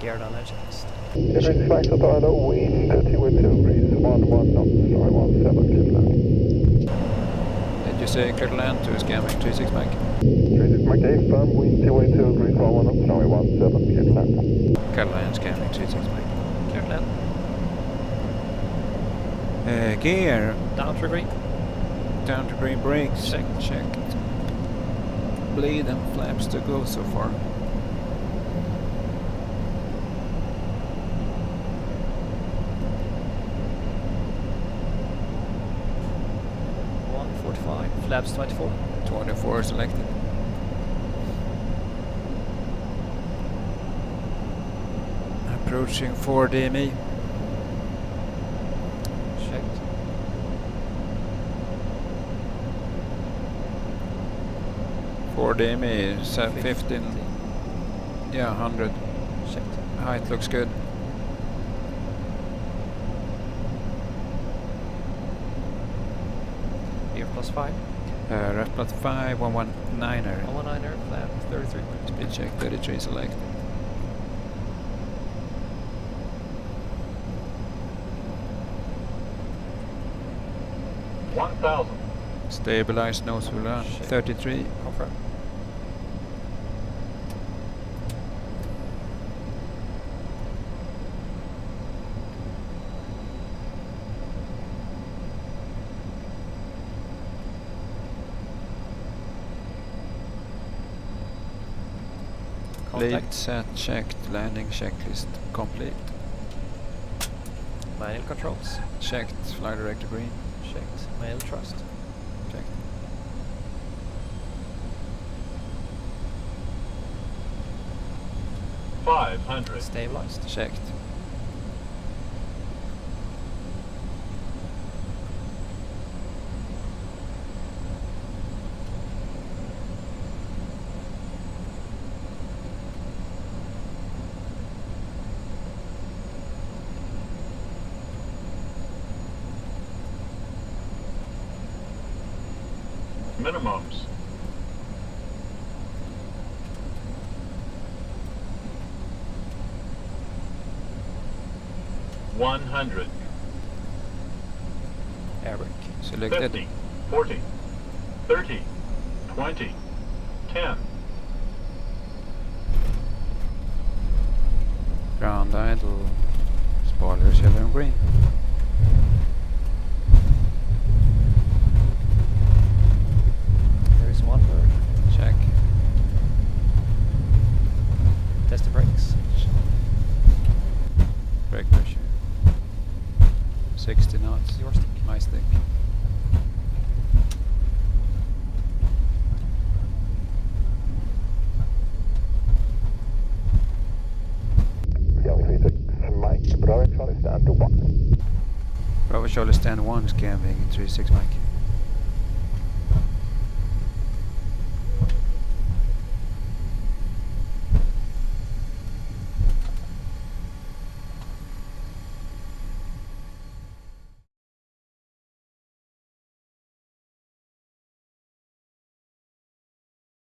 Gear down edge next. Every flight at Arlo, wind 2 breeze, 11 knots, runway 17 left. Did you say clear to land to scamming 36 Mike? 36 Mike 8, firm, wind 2 breeze, 11 knots, runway 17, clear to land. Clear to land scamming 36 Mike. Clear to land. Gear. Down to green. Down to green brakes. Checked. Checked. Bleed and flaps to go so far. 145. Flaps 24. 24 selected. Approaching 4 DME. Checked. For DME is 15. Yeah, 100. Checked. Height looks good. Gear +5. Ref plus 5, 119er. 119er, flap 33. Speed check 33 select. Stabilize nose wheel run 33. Confirm. Lead set checked. Landing checklist complete. Manual controls. Checked. Fly director green. Checked. Manual thrust. Checked. Stabilized. Checked. Minimums. $100. Air brake. Selected. 50, 40, 30, 20, 10. Ground idle. Spoilers yellow and green. There is one bird. Check. Test the brakes. Brake pressure. 60 knots. Your stick. My stick. Bravo 36 Mike, Bravo Charlie stand to 1. Bravo Charlie stand 1 scamming 36 Mike.